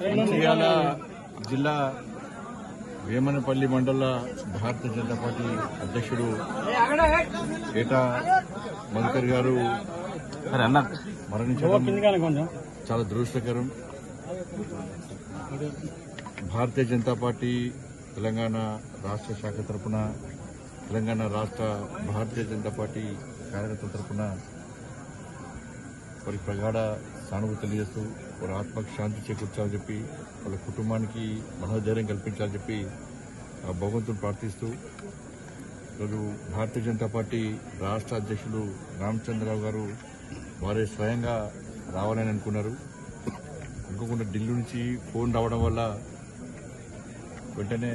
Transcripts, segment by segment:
మంచిర్యాల జిల్లా వేమనపల్లి మండల భారతీయ జనతా పార్టీ అధ్యక్షుడు ఏటా మధుకర్ గారు మరణించడం చాలా దురదృష్టకరం. భారతీయ జనతా పార్టీ తెలంగాణ రాష్ట్ర శాఖ తరఫున, తెలంగాణ రాష్ట్ర భారతీయ జనతా పార్టీ కార్యకర్తల తరఫున వారి ప్రగాఢ సానుభూతి తెలియజేస్తూ వారి ఆత్మకు శాంతి చేకూర్చాలని చెప్పి, వాళ్ళ కుటుంబానికి మనోధైర్యం కల్పించాలని చెప్పి భగవంతుని ప్రార్థిస్తూ ఈరోజు భారతీయ జనతా పార్టీ రాష్ట్ర అధ్యక్షులు రామచంద్రరావు గారు వారే స్వయంగా రావాలని అనుకున్నారు. అనుకోకుండా ఢిల్లీ నుంచి ఫోన్ రావడం వల్ల వెంటనే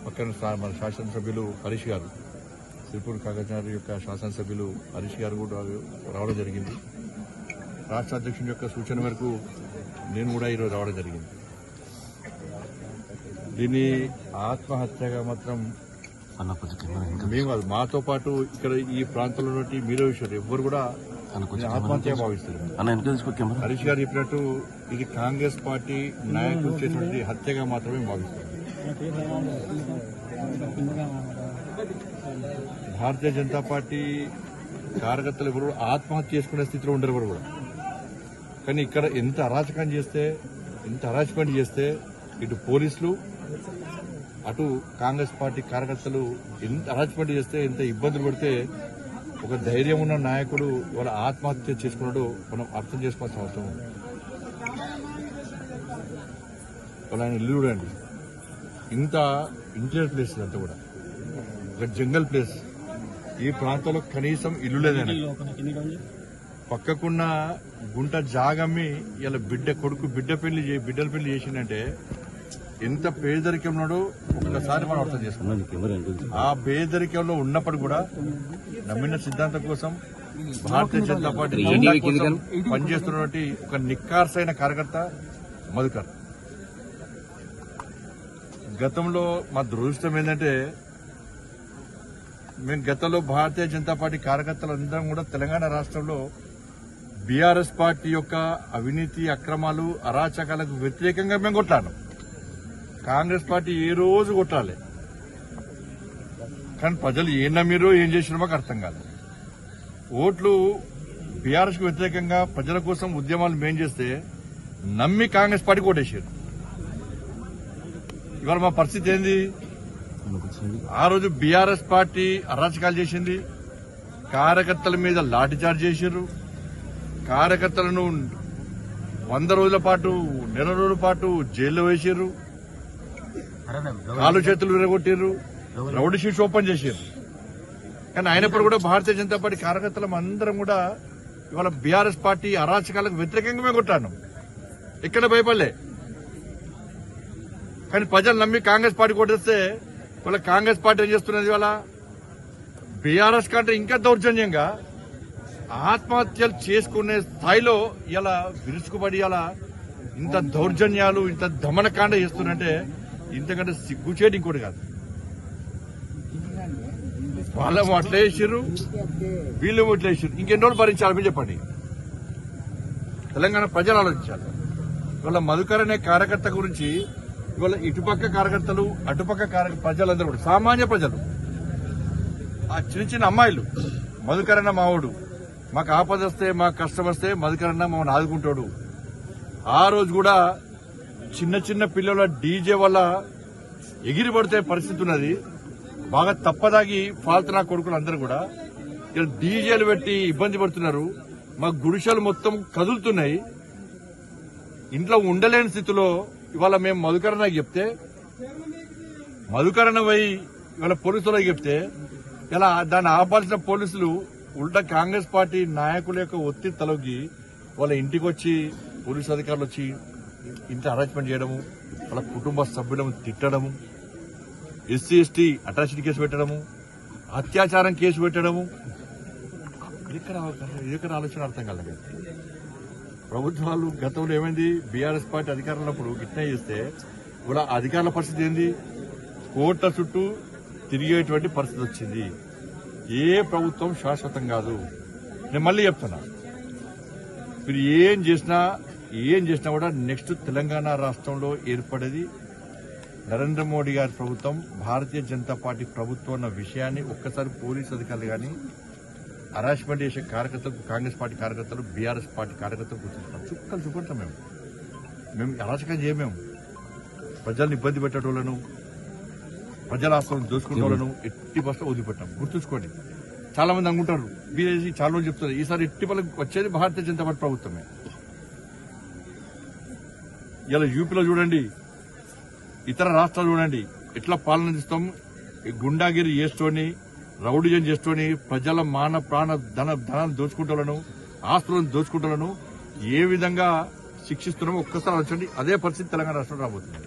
పక్కన మన శాసనసభ్యులు హరీష్ గారు, సిరిపూర్ కాగజ్నగర్ యొక్క శాసనసభ్యులు హరీష్ గారు కూడా రావడం జరిగింది. రాష్ట్ర అధ్యక్షుని యొక్క సూచన మేరకు నేను కూడా ఈరోజు రావడం జరిగింది. దీన్ని ఆత్మహత్యగా మాత్రం మేము కాదు, మాతో పాటు ఇక్కడ ఈ ప్రాంతంలో మీరే విషయాలు ఎవ్వరు కూడా ఆత్మహత్య భావిస్తారు. హరీష్ గారు చెప్పినట్టు ఇది కాంగ్రెస్ పార్టీ నాయకులు చేసినటువంటి హత్యగా మాత్రమే భావిస్తారు. భారతీయ జనతా పార్టీ కార్యకర్తలు ఎవరు ఆత్మహత్య చేసుకునే స్థితిలో ఉండరు ఎవరు కూడా. కానీ ఇక్కడ ఎంత అరాచకం చేస్తే, ఎంత అరాచకం చేస్తే ఇటు పోలీసులు అటు కాంగ్రెస్ పార్టీ కార్యకర్తలు ఎంత అరాచకం చేస్తే, ఎంత ఇబ్బందులు పడితే ఒక ధైర్యం ఉన్న నాయకుడు వాళ్ళ ఆత్మహత్య చేసుకున్నాడు మనం అర్థం చేసుకోవాల్సిన అవసరం ఉంది. వాళ్ళ ఆయన ఇల్లు చూడండి, ఇంత ఇంటీరియర్ ప్లేస్ అంతా కూడా ఒక జంగల్ ప్లేస్. ఈ ప్రాంతంలో కనీసం ఇల్లు లేదని పక్కకున్న గుంట జాగమ్మి ఇలా బిడ్డల పెళ్లి చేసిందంటే ఎంత పేదరికం ఉన్నాడో ఒక్కసారి మనం అర్థం చేసుకున్నాం. ఆ పేదరికంలో ఉన్నప్పుడు కూడా నమ్మిన సిద్ధాంతం కోసం భారతీయ జనతా పార్టీ కోసం పనిచేస్తున్నటువంటి ఒక నిక్కార్సైన కార్యకర్త మధుకర్. గతంలో మా దురదృష్టం ఏంటంటే, మేము గతంలో భారతీయ జనతా పార్టీ కార్యకర్తలందరం కూడా తెలంగాణ రాష్ట్రంలో బీఆర్ఎస్ పార్టీ యొక్క అవినీతి అక్రమాలు అరాచకాలకు వ్యతిరేకంగా మేము కొట్లాడినాం. కాంగ్రెస్ పార్టీ ఏ రోజు కొట్టాలి, కానీ ప్రజలు ఏం నమ్మిరో ఏం చేసిరో మాకు అర్థం కాలేదు. ఓట్లు బీఆర్ఎస్ కు వ్యతిరేకంగా ప్రజల కోసం ఉద్యమాలు మేం చేస్తే నమ్మి కాంగ్రెస్ పార్టీ కొట్టేసారు. ఇవాళ మా పరిస్థితి ఏంది? ఆ రోజు బీఆర్ఎస్ పార్టీ అరాచకాలు చేసింది, కార్యకర్తల మీద లాఠీచార్జ్ చేశారు, కార్యకర్తలను 100 రోజుల పాటు, నెల రోజుల పాటు జైల్లో వేసారు, కాలు చేతులు విరగొట్టారు, రౌడీ షీట్స్ ఓపెన్ చేశారు. కానీ అయినప్పుడు కూడా భారతీయ జనతా పార్టీ కార్యకర్తలం అందరం కూడా ఇవాళ బీఆర్ఎస్ పార్టీ అరాచకాలకు వ్యతిరేకంగా మేము కొట్టాను. ఎక్కడ భయపడలే. కానీ ప్రజలు నమ్మి కాంగ్రెస్ పార్టీ కొట్టేస్తే వాళ్ళ కాంగ్రెస్ పార్టీ ఏం చేస్తున్నది? ఇవాళ బీఆర్ఎస్ కంటే ఇంకా దౌర్జన్యంగా ఆత్మహత్యలు చేసుకునే స్థాయిలో ఇలా విరుచుకుపడి ఇలా ఇంత దౌర్జన్యాలు, ఇంత దమనకాండ చేస్తున్నంటే ఇంతకంటే సిగ్గుచేటి ఇంకోటి కాదు. వాళ్ళేమో అట్లా వేసారు, వీళ్ళేమో ఇట్లా వేసారు. ఇంకెన్ని రోజులు భరించాలి మీరు చెప్పండి? తెలంగాణ ప్రజలు ఆలోచించాలి. ఇవాళ మధుకర్ అనే కార్యకర్త గురించి ఇవాళ ఇటుపక్క కార్యకర్తలు, అటుపక్క ప్రజలందరూ కూడా సామాన్య ప్రజలు, ఆ చిన్న చిన్న అమ్మాయిలు, మధుకర్ అన్న మావాడు, మాకు ఆపద వస్తే, మాకు కష్టం వస్తే మధుకర్ అన్న మమ్మల్ని ఆదుకుంటాడు. ఆ రోజు కూడా చిన్న చిన్న పిల్లల డీజే వల్ల ఎగిరి పడితే పరిస్థితి ఉన్నది. బాగా తప్పదాగి ఫాల్తున్నా కొడుకులు అందరూ కూడా ఇలా డీజేలు పెట్టి ఇబ్బంది పడుతున్నారు. మా గుడిసెలు మొత్తం కదులుతున్నాయి. ఇంట్లో ఉండలేని స్థితిలో ఇవాళ మేము మధుకరణ చెప్తే, మధుకరణ పోయి ఇవాళ పోలీసులకు చెప్తే ఇలా దాన్ని ఆపాల్సిన పోలీసులు ఉల్టా కాంగ్రెస్ పార్టీ నాయకుల యొక్క ఒత్తిడి తలొగ్గి వాళ్ళ ఇంటికి వచ్చి పోలీసు అధికారులు వచ్చి ఇంత అరేంజ్మెంట్ చేయడము, వాళ్ళ కుటుంబ సభ్యులను తిట్టడము, ఎస్సీ ఎస్టీ అట్రాసిటీ కేసు పెట్టడము, అత్యాచారం కేసు పెట్టడము. ఇది ఆలోచన అర్థం కాలేదు. ప్రభుత్వాలు గతంలో ఏమైంది? బీఆర్ఎస్ పార్టీ అధికారంలో ఉన్నప్పుడు గిట్నే చేస్తే ఇవాళ అధికారుల పరిస్థితి ఏంది? కోట్ల చుట్టూ తిరిగేటువంటి పరిస్థితి వచ్చింది. ఏ ప్రభుత్వం శాశ్వతం కాదు. నేను మళ్ళీ చెప్తున్నా, మీరు ఏం చేసినా ఏం చేసినా కూడా నెక్స్ట్ తెలంగాణ రాష్ట్రంలో ఏర్పడేది నరేంద్ర మోడీ గారి ప్రభుత్వం, భారతీయ జనతా పార్టీ ప్రభుత్వం అన్న విషయాన్ని ఒక్కసారి పోలీసు అధికారులు కానీ హరాస్మెంట్ చేసే కార్యకర్తలకు, కాంగ్రెస్ పార్టీ కార్యకర్తలు, బీఆర్ఎస్ పార్టీ కార్యకర్తలు కూర్చుంటాం. చుక్కలు చూపెడతాం. మేము అరాచకం చేయమేము. ప్రజల్ని ఇబ్బంది పెట్టేటోళ్లను, ప్రజల ఆస్తులను దోచుకునే వాళ్ళను ఎట్టి బస్సులో వదిలిపెట్టాం. గుర్తుంచుకోండి. చాలా మంది అనుకుంటారు, బీజేపీ చాలా రోజులు చెప్తారు, ఈసారి ఎట్టి పనులకు వచ్చేది భారతీయ జనతా పార్టీ ప్రభుత్వమే. ఇలా యూపీలో చూడండి, ఇతర రాష్ట్రాలు చూడండి, ఎట్లా పాలన చేస్తాం. గుండాగిరి చేస్తూని, రౌడిజం చేస్తూని, ప్రజల మాన ప్రాణ ధనాన్ని దోచుకుంటాలను, ఆస్తులను దోచుకుంటాలను ఏ విధంగా శిక్షిస్తున్నామో ఒక్కసారి వచ్చండి. అదే పరిస్థితి తెలంగాణ రాష్ట్రంలో రాబోతుంది.